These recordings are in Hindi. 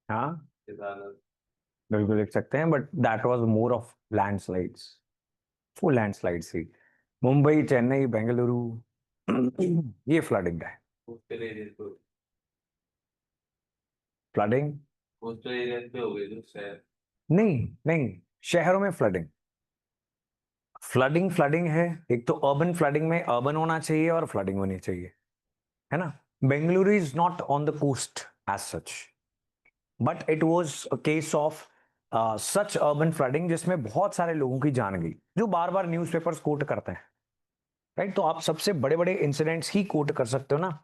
हाँ, बिल्कुल लिख सकते हैं, but that was more of landslides, full landslides ही। मुंबई, चेन्नई, बेंगलुरु, ये फ्लडिंग है। फ्लडिंग कोस्टल एरिया पे हो गई जो शहर। नहीं, नहीं, शहरों में फ्लडिंग, फ्लडिंग फ्लडिंग है। एक तो अर्बन फ्लडिंग में अर्बन होना चाहिए और फ्लडिंग होनी चाहिए, है ना। Bengaluru is not on the coast as such, but it was a case of such urban flooding जिसमें बहुत सारे लोगों की जान गई, जो बार बार न्यूज़पेपर्स कोट करते हैं, राइट। तो आप सबसे बड़े बड़े इंसिडेंट्स ही कोट कर सकते हो ना,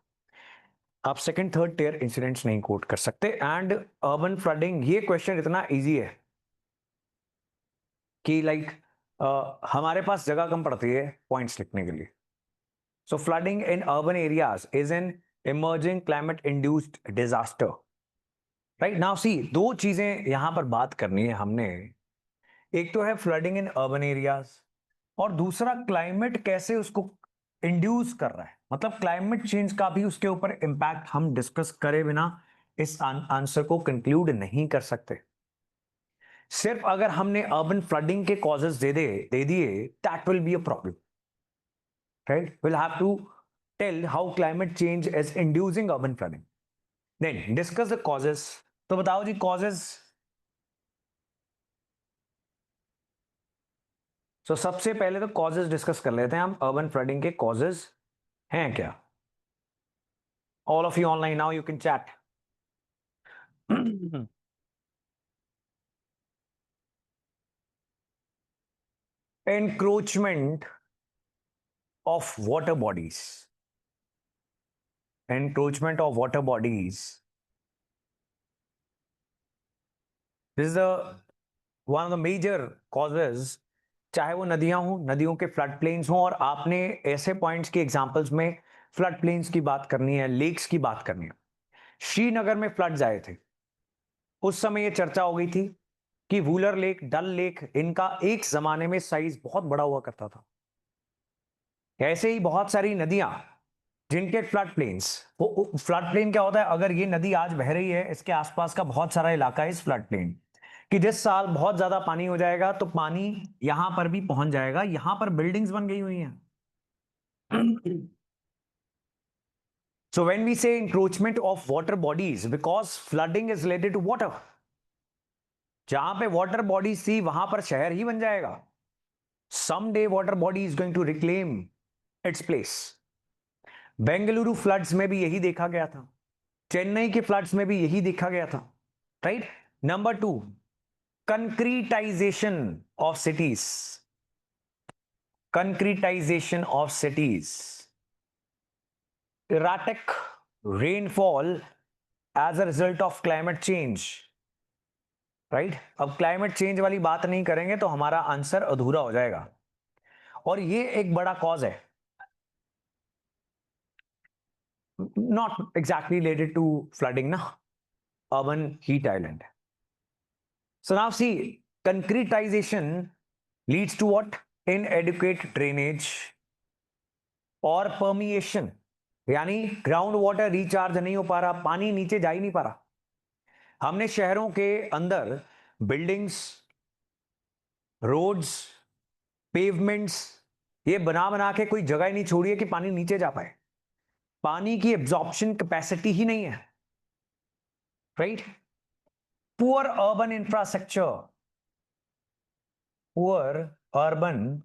आप सेकंड थर्ड टियर इंसिडेंट्स नहीं कोट कर सकते। एंड अर्बन फ्लडिंग, ये क्वेश्चन इतना इजी है कि लाइक हमारे पास जगह कम पड़ती है पॉइंट्स लिखने के लिए। So flooding in urban areas is an emerging climate induced disaster, right. Now see, दो चीजें यहां पर बात करनी है हमने। एक तो है फ्लडिंग इन अर्बन एरियाज, और दूसरा क्लाइमेट कैसे उसको इंड्यूस कर रहा है, मतलब क्लाइमेट चेंज का भी उसके ऊपर इंपैक्ट हम डिस्कस करे बिना इस आंसर को कंक्लूड नहीं कर सकते। सिर्फ अगर हमने अर्बन फ्लडिंग के कॉजेस दे दिए, that will be a problem, right. Will have to tell how climate change is inducing urban flooding, then discuss the causes. तो बताओ जी कॉजेस। सो सबसे पहले तो कॉजेस डिस्कस कर लेते हैं हम, अर्बन फ्लडिंग के कॉजेस हैं क्या। All of you online now, you can chat. encroachment of water bodies, encroachment of water bodies, this is the one of the major causes। चाहे वो नदियां हो, नदियों के फ्लड प्लेन्स हो, और आपने ऐसे पॉइंट्स की एग्जांपल्स में फ्लड प्लेन्स की बात करनी है, लेक्स की बात करनी है। श्रीनगर में फ्लड्स आए थे, उस समय ये चर्चा हो गई थी कि वूलर लेक, डल लेक, इनका एक जमाने में साइज बहुत बड़ा हुआ करता था। ऐसे ही बहुत सारी नदियां जिनके फ्लड प्लेन्स, वो फ्लड प्लेन क्या होता है, अगर ये नदी आज बह रही है, इसके आसपास का बहुत सारा इलाका है इस फ्लड प्लेन, कि जिस साल बहुत ज्यादा पानी हो जाएगा तो पानी यहां पर भी पहुंच जाएगा, यहां पर बिल्डिंग्स बन गई हुई हैं। So when we say encroachment of water bodies, because flooding is related to water, जहां पे वाटर बॉडीज थी वहां पर शहर ही बन जाएगा। Someday water body is going to reclaim its place। Bengaluru floods में भी यही देखा गया था, चेन्नई के फ्लड्स में भी यही देखा गया था, right. Number two, concretization of cities, concretization of cities, erratic rainfall as a result of climate change, right. अब क्लाइमेट चेंज वाली बात नहीं करेंगे तो हमारा आंसर अधूरा हो जाएगा, और ये एक बड़ा कॉज है, not exactly related to flooding ना, urban heat island. So now see, concretization leads to what, inadequate drainage और परमिएशन, यानी ग्राउंड वाटर रिचार्ज नहीं हो पा रहा, पानी नीचे जा ही नहीं पा रहा। हमने शहरों के अंदर बिल्डिंग्स, रोड्स, पेवमेंट्स, ये बना बना के कोई जगह ही नहीं छोड़ी है कि पानी नीचे जा पाए। पानी की एब्जॉर्प्शन कैपेसिटी ही नहीं है, right. Poor urban infrastructure, poor urban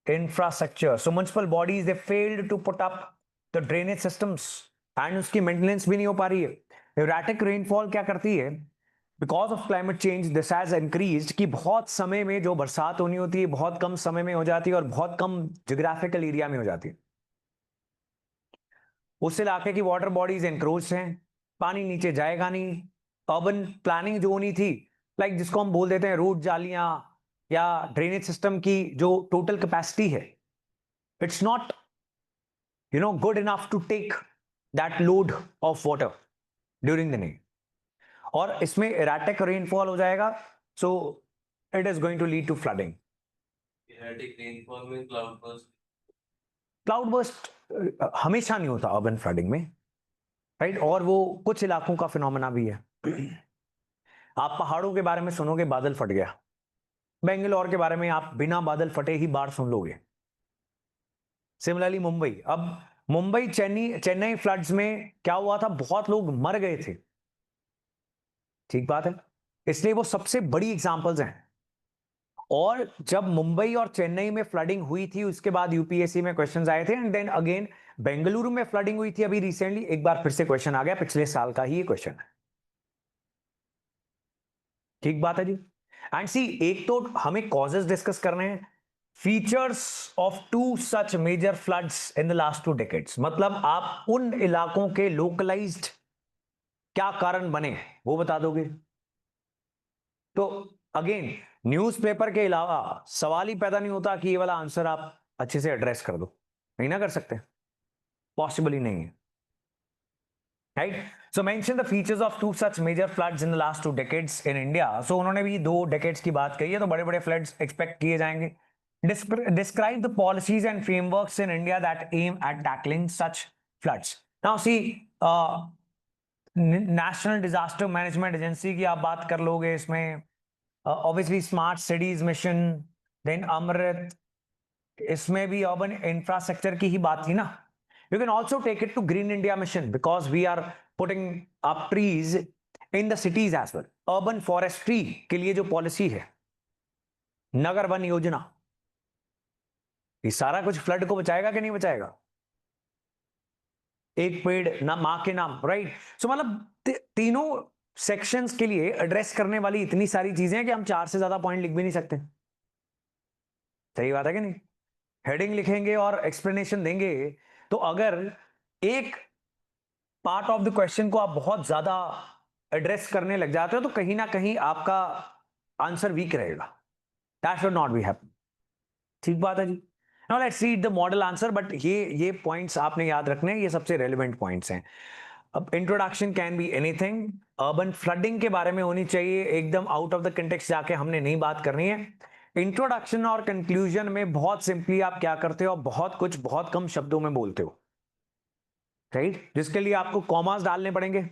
infrastructure, so municipal bodies they failed to put up the drainage systems, and उसकी मेंटेनेंस भी नहीं हो पा रही है। एराटिक रेनफॉल क्या करती है, because of climate change this has increased, कि बहुत समय में जो बरसात होनी होती है बहुत कम समय में हो जाती है, और बहुत कम जियोग्राफिकल एरिया में हो जाती है। उस इलाके की वाटर बॉडीज एनक्रोच हैं, पानी नीचे जाएगा नहीं। अर्बन प्लानिंग जो होनी थी, लाइक जिसको हम बोल देते हैं रोड जालियां या ड्रेनेज सिस्टम की जो टोटल कैपेसिटी है, it's not good enough to take that load of water during the day, और इसमें इरेटिक रेनफॉल हो जाएगा, so it is going to lead to flooding. Erratic rainfall में क्लाउड बर्स्ट। क्लाउड बर्स्ट हमेशा नहीं होता अर्बन फ्लडिंग में, राइट, और वो कुछ इलाकों का फिनोमेना भी है। आप पहाड़ों के बारे में सुनोगे बादल फट गया, बेंगलोर के बारे में आप बिना बादल फटे ही बार सुन लोगे। सिमिलरली मुंबई, अब मुंबई चेन्नई फ्लड्स में क्या हुआ था, बहुत लोग मर गए थे, ठीक बात है, इसलिए वो सबसे बड़ी एग्जांपल्स हैं। और जब मुंबई और चेन्नई में फ्लडिंग हुई थी उसके बाद यूपीएससी में क्वेश्चंस आए थे, एंड देन अगेन बेंगलुरु में फ्लडिंग हुई थी अभी रिसेंटली, एक बार फिर से क्वेश्चन आ गया, पिछले साल का ही ये क्वेश्चन है, ठीक बात है जी। एंड सी, एक तो हमें कॉजेस डिस्कस करने हैं, features of two such major floods in the last 2 decades, मतलब आप उन इलाकों के लोकलाइज्ड क्या कारण बने वो बता दोगे। तो अगेन न्यूज़पेपर के अलावा सवाल ही पैदा नहीं होता कि ये वाला आंसर आप अच्छे से एड्रेस कर दो, नहीं ना कर सकते, पॉसिबल ही नहीं है, right. So mention the features of two such major floods in the last 2 decades in India. So उन्होंने भी 2 decades की बात कही है, तो बड़े बड़े फ्लड्स एक्सपेक्ट किए जाएंगे। Describe the policies and frameworks in India that aim at tackling such floods. Now see, national disaster management agency की आप बात कर लोगे इसमें, obviously smart cities mission, then Amrut, इसमें भी अर्बन इंफ्रास्ट्रक्चर की ही बात थी ना। You can also take it to green India mission because we are putting up trees in the cities as well. Urban forestry के लिए जो पॉलिसी है, नगर वन योजना, ये सारा कुछ फ्लड को बचाएगा कि नहीं बचाएगा? एक पेड़ ना मां के नाम, राइट। सो मतलब तीनों सेक्शंस के लिए एड्रेस करने वाली इतनी सारी चीजें हैं कि हम 4 से ज्यादा पॉइंट लिख भी नहीं सकते, सही बात है कि नहीं। हेडिंग लिखेंगे और एक्सप्लेनेशन देंगे, तो अगर एक पार्ट ऑफ द क्वेश्चन को आप बहुत ज्यादा एड्रेस करने लग जाते हो तो कहीं ना कहीं आपका आंसर वीक रहेगा, that should not be happen, ठीक बात है जी। Now let's see the model answer, but ये पॉइंट्स आपने याद रखने हैं, ये सबसे रेलेवेंट पॉइंट्स हैं। अब introduction can be anything, urban flooding के बारे में होनी चाहिए, एकदम आउट ऑफ द कंटेक्स्ट जाके हमने नहीं बात करनी है। इंट्रोडक्शन और कंक्लूजन में बहुत सिंपली आप क्या करते हो, बहुत कुछ बहुत कम शब्दों में बोलते हो, राइट, जिसके लिए आपको कॉमास डालने पड़ेंगे।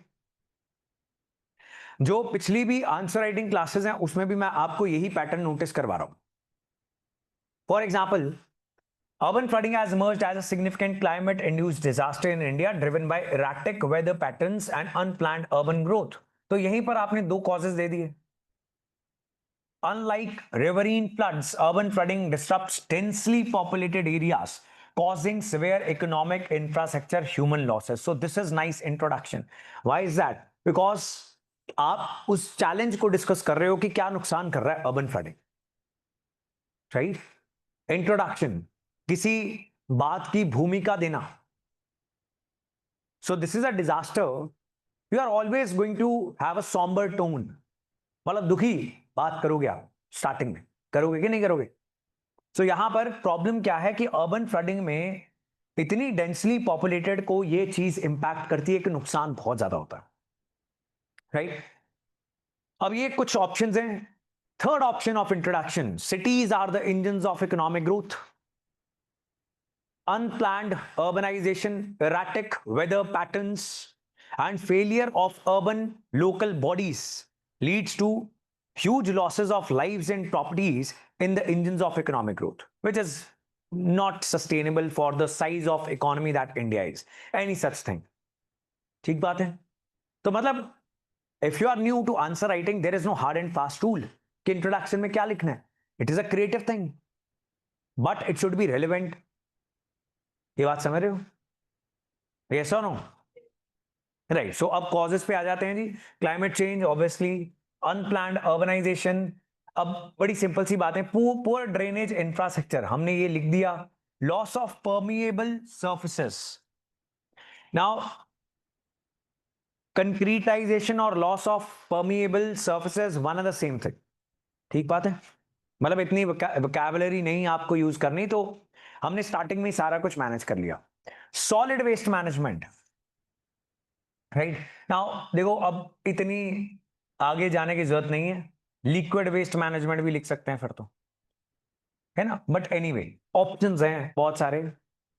जो पिछली भी आंसर राइटिंग क्लासेस हैं उसमें भी मैं आपको यही पैटर्न नोटिस करवा रहा हूं। For example, urban flooding has emerged as a significant climate-induced disaster in India, driven by erratic weather patterns and unplanned urban growth. तो यहीं पर आपने 2 causes दे दिए। Unlike riverine floods, urban flooding disrupts densely populated areas, causing severe economic, infrastructure, human losses. So this is nice introduction. Why is that? Because आप उस चैलेंज को डिस्कस कर रहे हो कि क्या नुकसान कर रहा है अर्बन फ्लडिंग, राइट। इंट्रोडक्शन, किसी बात की भूमिका देना। So this is a disaster, you are always going to have a sombre tone, मतलब दुखी बात करोगे आप स्टार्टिंग में, करोगे कि नहीं करोगे। सो यहां पर प्रॉब्लम क्या है कि अर्बन फ्लडिंग में इतनी डेंसली पॉपुलेटेड को ये चीज इंपैक्ट करती है कि नुकसान बहुत ज्यादा होता है, राइट। अब ये कुछ ऑप्शंस हैं। Third option of introduction, cities are the engines of economic growth. Unplanned urbanization, erratic weather patterns, and failure of urban local bodies leads to huge losses of lives and properties in the engines of economic growth, which is not sustainable for the size of economy that India is. Any such thing. ठीक बात है। तो मतलब if you are new to answer writing, there is no hard and fast rule कि इंट्रोडक्शन में क्या लिखना है। It is a creative thing, but it should be relevant. ये बात समझ रहे हो? यस और नो? राइट। सो अब कॉजेस पे आ जाते हैं जी। Climate change, obviously, unplanned urbanization. अब बड़ी सिंपल सी बात है, पुअर ड्रेनेज इंफ्रास्ट्रक्चर, हमने ये लिख दिया। Loss of permeable surfaces, now concretization और loss of permeable surfaces one and the same thing, ठीक बात है। मतलब इतनी वोकैबुलरी नहीं आपको यूज करनी, तो हमने स्टार्टिंग में सारा कुछ मैनेज कर लिया। Solid waste management, right. Now देखो, अब इतनी आगे जाने की जरूरत नहीं है, लिक्विड वेस्ट मैनेजमेंट भी लिख सकते हैं फिर तो, है ना। बट एनीवे ऑप्शंस हैं बहुत सारे,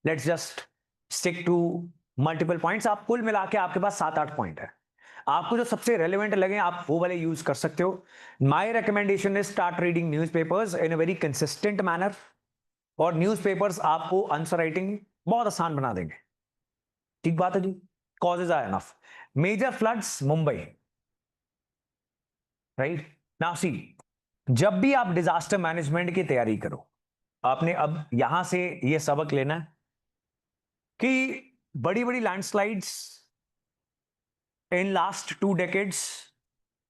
let's just stick to multiple points, आप कुल मिला के आपके पास 7-8 पॉइंट है। आपको जो सबसे रेलिवेंट लगे आप वो वाले यूज कर सकते हो। My recommendation is start reading newspapers in a very consistent manner, और न्यूज़पेपर्स आपको आंसर राइटिंग बहुत आसान बना देंगे। ठीक बात है जी। Causes are enough. Major floods Mumbai, right now see, जब भी आप डिजास्टर मैनेजमेंट की तैयारी करो, आपने अब यहां से यह सबक लेना है कि बड़ी बड़ी लैंडस्लाइड्स इन लास्ट 2 डेकेड्स,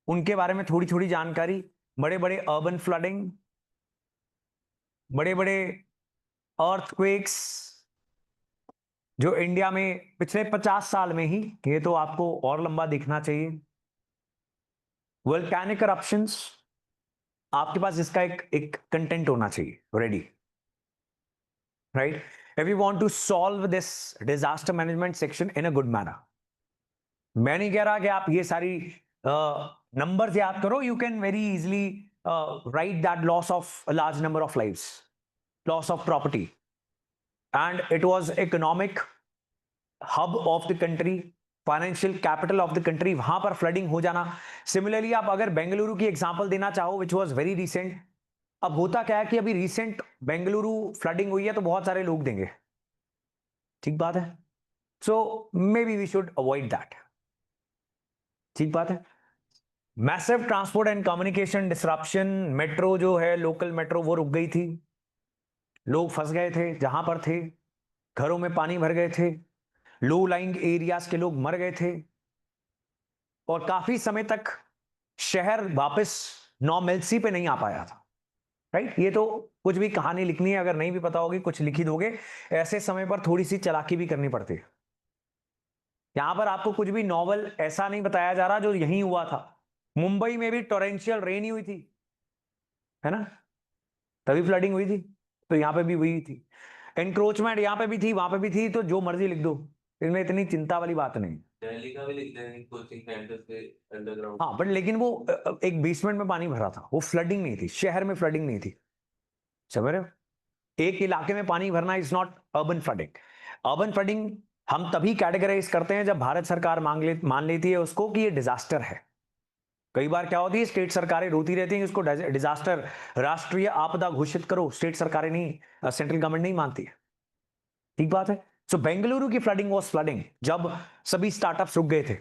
उनके बारे में थोड़ी थोड़ी जानकारी, बड़े बड़े अर्बन फ्लडिंग, बड़े बड़े अर्थक्वेक्स जो इंडिया में पिछले 50 साल में ही, ये तो आपको और लंबा दिखना चाहिए, वोल्केनिक eruptions, आपके पास इसका एक कंटेंट होना चाहिए ready, right? If you want to solve this disaster management section in a good manner, मैं नहीं कह रहा कि आप ये सारी नंबर्स याद करो, you can very easily right that loss of a large number of lives, loss of property, and it was economic hub of the country, financial capital of the country, वहां पर फ्लडिंग हो जाना। सिमिलरली आप अगर बेंगलुरु की एग्जांपल देना चाहो विच वाज वेरी रिसेंट, अब होता क्या है कि अभी रिसेंट बेंगलुरु फ्लडिंग हुई है तो बहुत सारे लोग देंगे, ठीक बात है, so may be we should avoid that, ठीक बात है। Massive transport and communication disruption, metro जो है लोकल मेट्रो वो रुक गई थी, लोग फंस गए थे जहां पर थे, घरों में पानी भर गए थे, लो लाइंग एरियाज के लोग मर गए थे, और काफी समय तक शहर वापस नॉर्मलसी पे नहीं आ पाया था, राइट? ये तो कुछ भी कहानी लिखनी है, अगर नहीं भी पता होगी कुछ लिख ही दोगे, ऐसे समय पर थोड़ी सी चालाकी भी करनी पड़ती है। यहां पर आपको कुछ भी नॉवल ऐसा नहीं बताया जा रहा जो यहीं हुआ था, मुंबई में भी टोरेंशियल रेन ही हुई थी, है ना, तभी फ्लडिंग हुई थी, तो यहां पे भी हुई थी, एनक्रोचमेंट यहां पे भी थी वहां पे भी थी, तो जो मर्जी लिख दो, इसमें इतनी चिंता वाली बात नहीं। दिल्ली का भी लिख देंगे कोचिंग सेंटर से अंडरग्राउंड। हाँ बट लेकिन वो एक बेसमेंट में पानी भरा था, वो फ्लडिंग नहीं थी, शहर में फ्लडिंग नहीं थी, समझ रहे हो? एक इलाके में पानी भरना is not urban flooding. Urban flooding हम तभी कैटेगराइज करते हैं जब भारत सरकार मान लेती है उसको कि ये डिजास्टर है। कई बार क्या होती है, स्टेट सरकारें रोती रहती हैं इसको डिजास्टर, राष्ट्रीय आपदा घोषित करो, स्टेट सरकारें नहीं, सेंट्रल गवर्नमेंट नहीं मानती है, ठीक बात है। सो बेंगलुरु की फ्लडिंग वाज फ्लडिंग जब सभी स्टार्टअप्स रुक गए थे,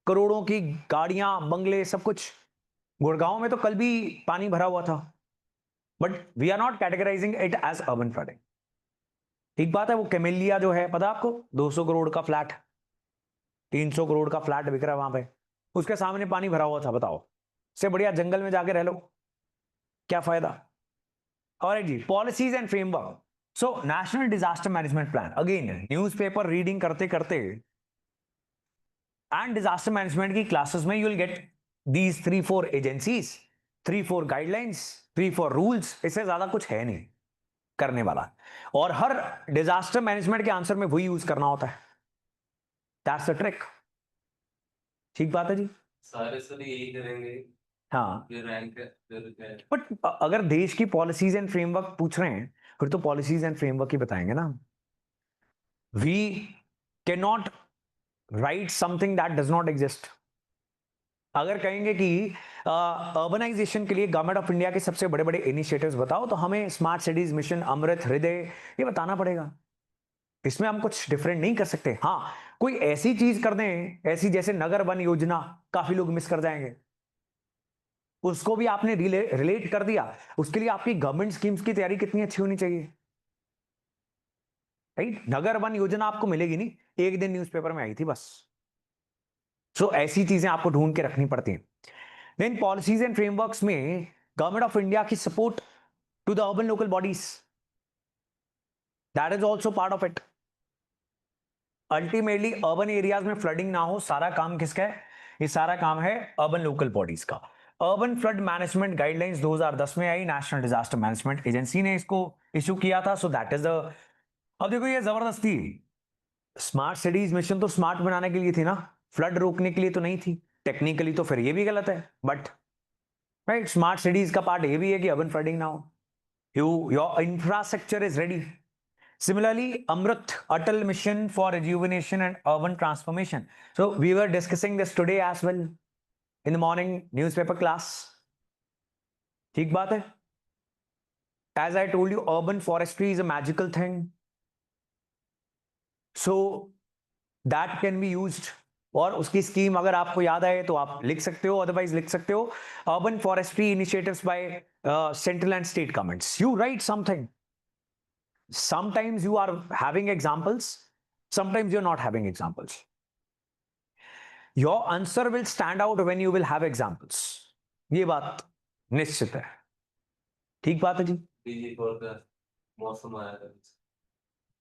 करोड़ों की गाड़ियां, बंगले, सब कुछ। गुड़गांव में तो कल भी पानी भरा हुआ था, but we are not categorising it as urban flooding, ठीक बात है। वो कैमेलिया जो है पता आपको, 200 करोड़ का फ्लैट, 300 करोड़ का फ्लैट बिक रहा है वहां पे, उसके सामने पानी भरा हुआ था, बताओ, से बढ़िया जंगल में जाके रह लो, क्या फायदा। और जी policies and framework, so national disaster management plan, again newspaper reading करते करते एंड डिजास्टर मैनेजमेंट की क्लासेस में you will get these 3-4 agencies, 3-4 guidelines, 3-4 rules, इससे ज्यादा कुछ है नहीं करने वाला, और हर डिजास्टर मैनेजमेंट के आंसर में वही यूज करना होता है, दैट्स द ट्रिक, ठीक बात है जी। सारे सर यही करेंगे, हाँ फिर रैंक फिर क्या है? बट अगर देश की पॉलिसीज एंड फ्रेमवर्क पूछ रहे हैं फिर तो पॉलिसीज एंड फ्रेमवर्क ही बताएंगे ना, we can not write something that does not exist. अगर कहेंगे कि अर्बनाइजेशन के लिए गवर्नमेंट ऑफ इंडिया के सबसे बड़े बड़े इनिशिएटिव्स बताओ, तो हमें स्मार्ट सिटीज मिशन, अमृत हृदय, ये बताना पड़ेगा, इसमें हम कुछ डिफरेंट नहीं कर सकते। हाँ कोई ऐसी चीज कर दें, ऐसी जैसे नगर वन योजना, काफी लोग मिस कर जाएंगे, उसको भी आपने रिलेट कर दिया, उसके लिए आपकी गवर्नमेंट स्कीम्स की तैयारी कितनी अच्छी होनी चाहिए, राइट? नगर वन योजना आपको मिलेगी नहीं, एक दिन न्यूज़पेपर में आई थी बस। सो ऐसी चीजें आपको ढूंढ के रखनी पड़ती हैं। देन पॉलिसीज एंड फ्रेमवर्क्स में गवर्नमेंट ऑफ इंडिया की support to the urban local bodies, that is also part of it. Ultimately urban areas में फ्लडिंग ना हो, सारा काम किसका है? ये सारा काम है अर्बन लोकल बॉडीज का। अर्बन फ्लड मैनेजमेंट गाइडलाइंस 2010 में आई, नेशनल डिजास्टर मैनेजमेंट एजेंसी ने इसको इशू किया था, सो दैट इज द, अब देखो ये जबरदस्ती, स्मार्ट सिटीज मिशन तो स्मार्ट बनाने के लिए थी ना, फ्लड रोकने के लिए तो नहीं थी, टेक्निकली तो फिर ये भी गलत है, बट राइट, स्मार्ट सिटीज का पार्ट ये भी है कि अर्बन फ्लडिंग ना हो, your infrastructure is ready, Similarly, Amrit, Atal Mission for Rejuvenation and Urban Transformation. So we were discussing this today as well in the morning newspaper class. ठीक बात है. As I told you, urban forestry is a magical thing. So that can be used. और उसकी स्कीम अगर आपको याद आए तो आप लिख सकते हो, अदरवाइज लिख सकते हो. Urban forestry initiatives by central and state governments. You right something. Sometimes you are having examples, sometimes you're not having examples. Your answer will stand out when you will have examples. ये बात निश्चित है. ठीक बात है जी. बीजी फोरकास्ट मौसम आया था.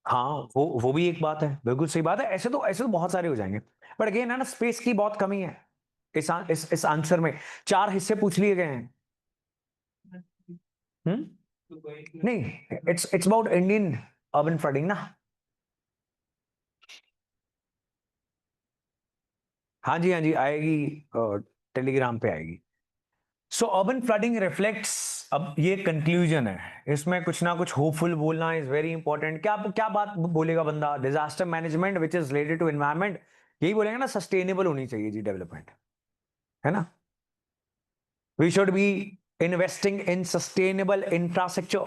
हाँ, वो भी एक बात है. बिल्कुल सही बात है. ऐसे तो बहुत सारे हो जाएंगे. बट अगेन है ना, स्पेस की बहुत कमी है इस आंसर में. 4 हिस्से पूछ लिए गए हैं. नहीं, it's about Indian urban flooding ना. हाँ जी आएगी, टेलीग्राम पे आएगी. सो अर्बन फ्लडिंग रिफ्लेक्ट्स. अब ये कंक्लूजन है, इसमें कुछ ना कुछ होपफुल बोलना इज वेरी इंपॉर्टेंट. क्या बात बोलेगा बंदा? Disaster management which is related to environment. यही बोलेगा ना, सस्टेनेबल होनी चाहिए जी डेवलपमेंट, है ना. We should be investing in sustainable infrastructure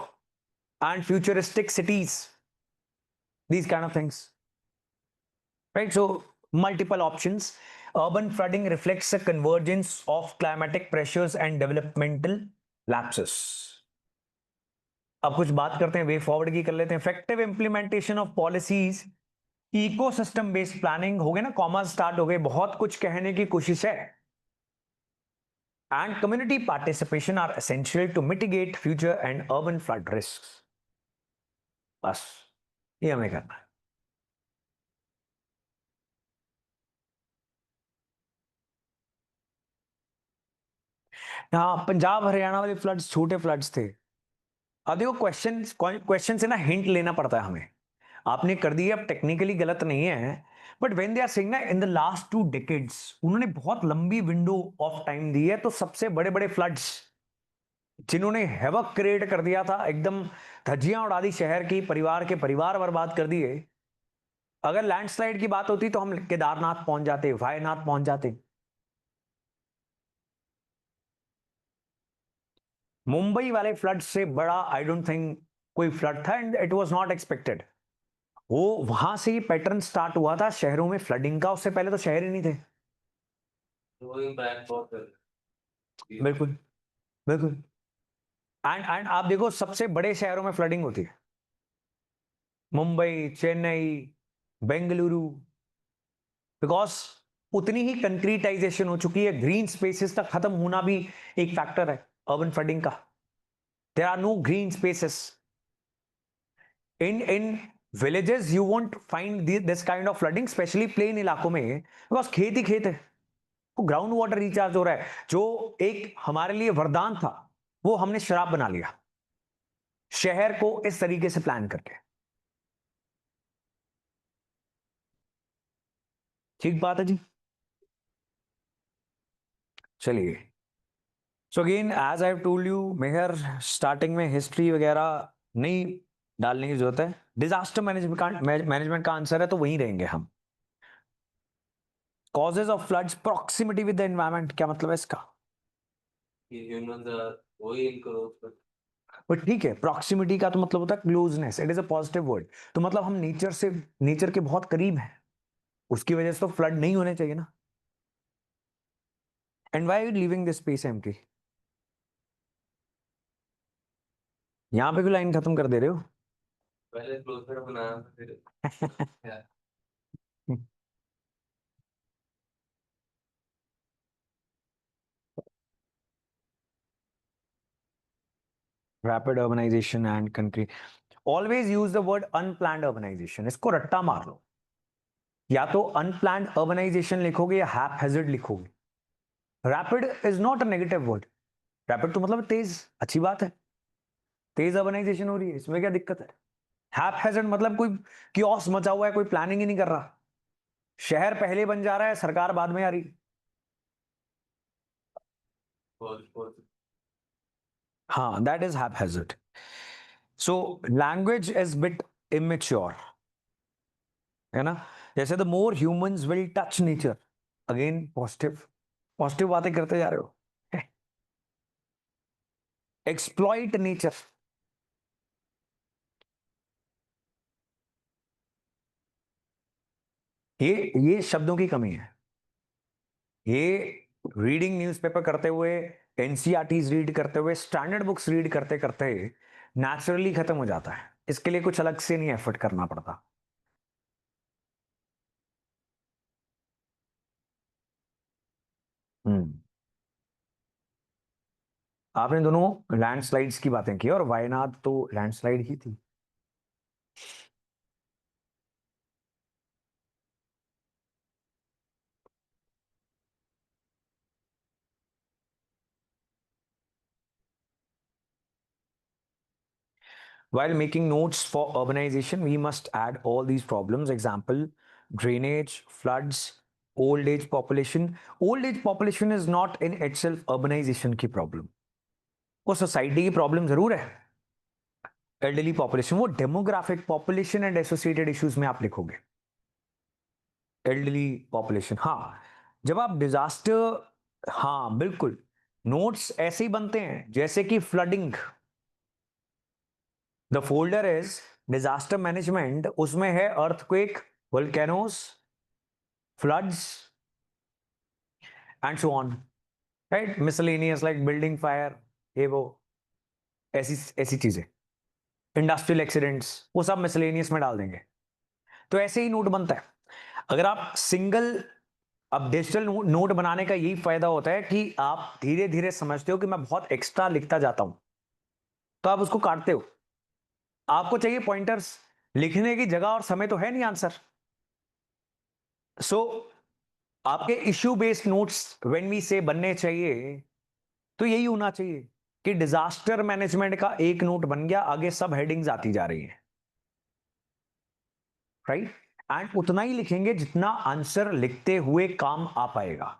and futuristic cities, these kind of things, right? So multiple options. Urban flooding reflects a convergence of climatic pressures and developmental lapses. अब कुछ बात करते हैं वे फॉरवर्ड की, कर लेते हैं. Effective implementation of policies, ecosystem based planning. हो गए ना, कॉमर्स स्टार्ट हो गए, बहुत कुछ कहने की कोशिश है. And community participation are essential to mitigate future and urban flood risk. बस ये हमें करना है. हाँ, पंजाब हरियाणा वाले फ्लड्स छोटे फ्लड्स थे. अब देखो, क्वेश्चन से ना हिंट लेना पड़ता है हमें. आपने कर दिया, अब टेक्निकली गलत नहीं है, but when they are saying ना इन द लास्ट 2 डेकेड्स, उन्होंने बहुत लंबी विंडो ऑफ टाइम दी है. तो सबसे बड़े बड़े फ्लड्स जिन्होंने हैवक क्रिएट कर दिया था, एकदम धज्जियां उड़ा दी शहर की, परिवार के परिवार बर्बाद कर दिए. अगर लैंडस्लाइड की बात होती तो हम केदारनाथ पहुंच जाते, वायनाथ पहुंच जाते. मुंबई वाले फ्लड से बड़ा आई डोंट थिंक कोई फ्लड था, and it was not expected. वो वहां से ही पैटर्न स्टार्ट हुआ था शहरों में फ्लडिंग का. उससे पहले तो शहर ही नहीं थे. वो इम्पैक्ट बहुत है. बिल्कुल बिल्कुल. एंड आप देखो, सबसे बड़े शहरों में फ्लडिंग होती है. मुंबई, चेन्नई, बेंगलुरु, बिकॉज उतनी ही कंक्रीटाइजेशन हो चुकी है. ग्रीन स्पेसेस तक खत्म होना भी एक फैक्टर है अर्बन फ्लडिंग का. There are no green spaces in villages. You won't find this kind of flooding, especially plain इलाकों में, because खेत ही खेत है. वो ग्राउंड वाटर रिचार्ज हो रहा है. जो एक हमारे लिए वरदान था, वो हमने शराब बना लिया शहर को इस तरीके से प्लान करके. ठीक बात है जी. चलिए. So again as I have told you, मेहर स्टार्टिंग में हिस्ट्री वगैरह नहीं डालने की जरूरत है. डिजास्टर मैनेजमेंट का आंसर है, तो वहीं रहेंगे हम. Causes of floods, proximity with the environment. क्या मतलब है इसका? ह्यूमंस आर वही इनक्रोच. बट ठीक है, प्रॉक्सिमिटी का तो मतलब होता है closeness. It is a positive word. तो मतलब हम नेचर के बहुत करीब हैं, उसकी वजह से तो फ्लड नहीं होने चाहिए ना. And why are you leaving this space empty? यहां पे भी लाइन खत्म कर दे रहे हो. पहले क्लोजर बनाया फिर rapid urbanisation and country. Always use the word unplanned urbanisation. इसको रट्टा मार लो. या तो अनप्लान्ड अर्बनाइजेशन लिखोगे या हैपहैज़र्ड लिखोगे. Rapid is not a negative word. Rapid तो मतलब तेज, अच्छी बात है. तेज अर्बनाइजेशन हो रही है, इसमें क्या दिक्कत है? हैपहैज़र्ड मतलब कोई कियोस मचा हुआ है, कोई प्लानिंग ही नहीं कर रहा. शहर पहले बन जा रहा है, सरकार बाद में आ रही. हाँ, that is haphazard. So language is bit immature, है ना? जैसे the more humans will touch nature, again positive, positive बातें करते जा रहे हो। एक्सप्लॉइट नेचर, ये शब्दों की कमी है। ये रीडिंग न्यूज़पेपर करते हुए, एनसीईआरटीज रीड करते हुए, स्टैंडर्ड बुक्स रीड करते करते नेचुरली खत्म हो जाता है। इसके लिए कुछ अलग से नहीं एफर्ट करना पड़ता। हम्म। आपने दोनों लैंडस्लाइड्स की बातें की और वायनाड तो लैंडस्लाइड ही थी। While making notes for urbanization, we must add all these problems. Example, drainage, floods, old age population. Old age population is not in itself urbanization की problem. वो सोसाइटी की प्रॉब्लम जरूर है, एल्डरली पॉपुलेशन, वो demographic population and associated issues में आप लिखोगे एल्डरली पॉपुलेशन। हाँ, जब आप डिजास्टर, हाँ बिल्कुल, नोट्स ऐसे ही बनते हैं जैसे कि flooding, the folder is disaster management, उसमें है earthquake, volcanoes, floods and so on, right? Miscellaneous like building fire, ये वो ऐसी ऐसी चीजें, इंडस्ट्रियल एक्सीडेंट्स, वो सब मिसलेनियस में डाल देंगे। तो ऐसे ही नोट बनता है। अगर आप सिंगल, अब डिजिटल नोट बनाने का यही फायदा होता है कि आप धीरे धीरे समझते हो कि मैं बहुत एक्स्ट्रा लिखता जाता हूं, तो आप उसको काटते हो। आपको चाहिए पॉइंटर्स, लिखने की जगह और समय तो है नहीं आंसर। सो आपके issue based notes when we से बनने चाहिए, तो यही होना चाहिए कि डिजास्टर मैनेजमेंट का एक नोट बन गया, आगे सब हेडिंग्स आती जा रही है, राइट? एंड उतना ही लिखेंगे जितना आंसर लिखते हुए काम आ पाएगा।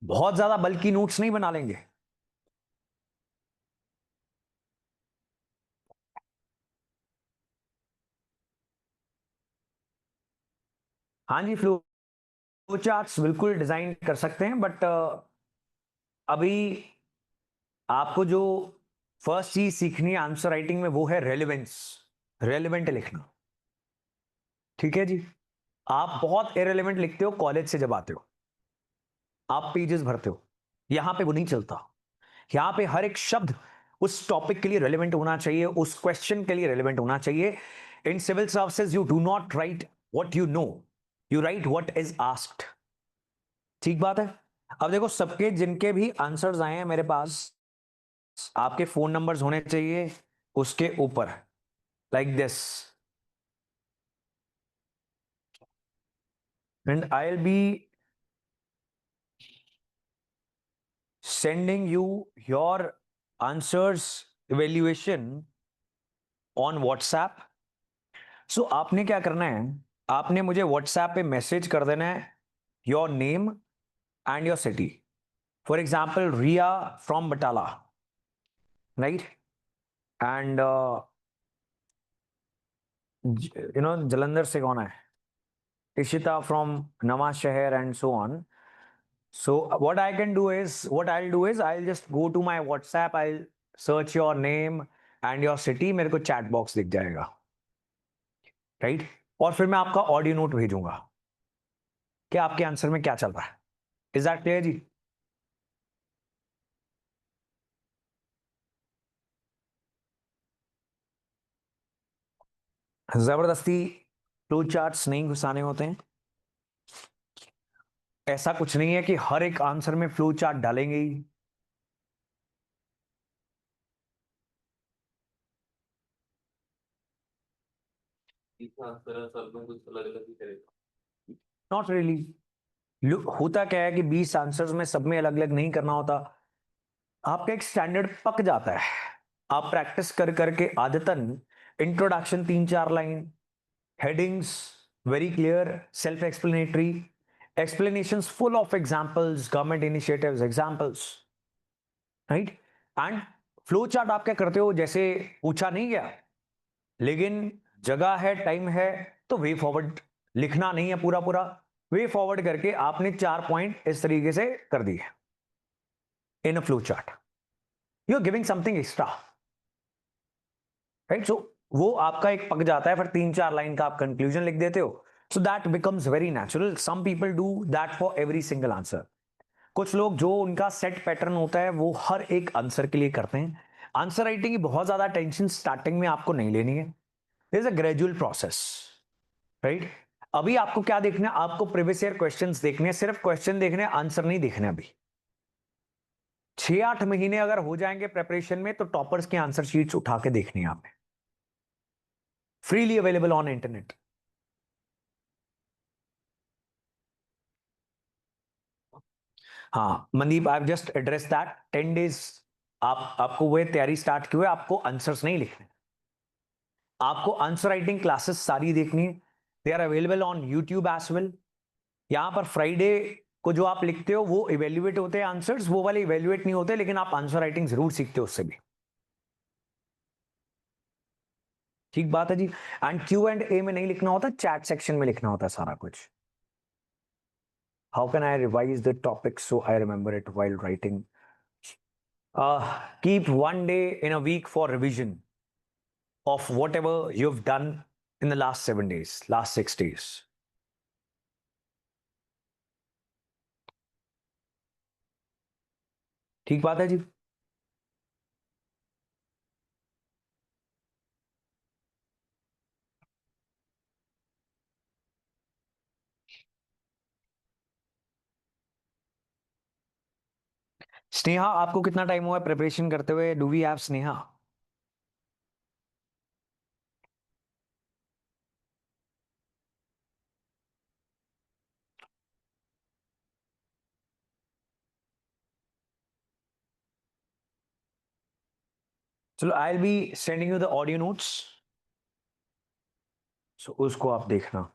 बहुत ज्यादा बल्कि नोट्स नहीं बना लेंगे। हाँ जी, फ्लो चार्ट्स बिल्कुल डिजाइन कर सकते हैं, बट अभी आपको जो फर्स्ट चीज सीखनी है आंसर राइटिंग में, वो है रेलिवेंस, रेलिवेंट लिखना। ठीक है जी? आप बहुत इरेलीवेंट लिखते हो कॉलेज से जब आते हो, आप पेजेस भरते हो, यहां पे वो नहीं चलता। यहां पे हर एक शब्द उस टॉपिक के लिए रेलिवेंट होना चाहिए, उस क्वेश्चन के लिए रेलिवेंट होना चाहिए। In civil services you do not write what you know, you write what is asked. ठीक बात है? अब देखो, सबके जिनके भी आंसर्स आए हैं मेरे पास, आपके फोन नंबर्स होने चाहिए उसके ऊपर, like this, and I will B sending you your answers evaluation on WhatsApp. So आपने क्या करना है, आपने मुझे WhatsApp पे मैसेज कर देना है your name and your city. For example Riya from Batala, right? And Jalandhar से कौन है, Ishita from Nawa Shahar, and so on. So what I can do is, what I'll do is, I'll just go to my WhatsApp, I'll search your name and your city, मेरे को चैट बॉक्स दिख जाएगा, राइट? और फिर मैं आपका ऑडियो नोट भेजूंगा कि आपके आंसर में क्या चल रहा है। इज दैट क्लियर जी? जबरदस्ती फ्लो चार्ट्स नहीं घुसाने होते हैं। ऐसा कुछ नहीं है कि हर एक आंसर में फ्लो चार्ट डालेंगे ही। आंसर सब में कुछ अलग अलग ही करेगा। Not really. होता क्या है कि 20 आंसर्स में सब में अलग अलग नहीं करना होता, आपका एक स्टैंडर्ड पक जाता है। आप प्रैक्टिस कर करके आदतन introduction 3-4 line, headings very clear, self explanatory, explanations full of examples, government initiatives, examples, right? And flow chart आप क्या करते हो, जैसे पूछा नहीं गया, लेकिन जगह है, टाइम है, तो वे फॉरवर्ड लिखना नहीं है पूरा पूरा, वे फॉरवर्ड करके आपने 4 पॉइंट इस तरीके से कर दिए in a flow chart, you are giving something extra, right? So वो आपका एक पक जाता है, फिर 3-4 लाइन का आप कंक्लूजन लिख देते हो, so that becomes very natural. Some people do that for every single answer. कुछ लोग जो उनका सेट पैटर्न होता है वो हर एक आंसर के लिए करते हैं. आंसर राइटिंग की बहुत ज्यादा टेंशन स्टार्टिंग में आपको नहीं लेनी है, is a gradual process, right? अभी आपको क्या देखना है, आपको प्रीवियस ईयर क्वेश्चंस देखने हैं, सिर्फ क्वेश्चन देखने हैं, आंसर नहीं देखने अभी. 6-8 महीने अगर हो जाएंगे प्रेपरेशन में तो टॉपर्स के आंसर शीट्स उठा के देखनी है आपने, फ्रीली अवेलेबल ऑन इंटरनेट. हाँ Mandeep, I have just address that. 10 days आपको वो तैयारी स्टार्ट की हुई है, आपको आंसर्स नहीं लिखने, आपको आंसर राइटिंग क्लासेस सारी देखनी है. They are available on YouTube as well. यहां पर फ्राइडे को जो आप लिखते हो वो इवेल्युएट होते हैं आंसर्स, वो वाले इवेल्युएट नहीं होते, लेकिन आप आंसर राइटिंग जरूर सीखते हो उससे भी. ठीक बात है जी. एंड क्यू एंड ए में नहीं लिखना होता, चैट सेक्शन में लिखना होता है सारा कुछ. How can I revise the topic so I remember it while writing? Keep one day in a week for revision of whatever you've done in the last 7 days, last 6 days. ठीक बात है जी. स्नेहा, आपको कितना टाइम हुआ है प्रिपरेशन करते हुए? Do we have Sneha? चलो, I will be sending you the audio notes, so उसको आप देखना.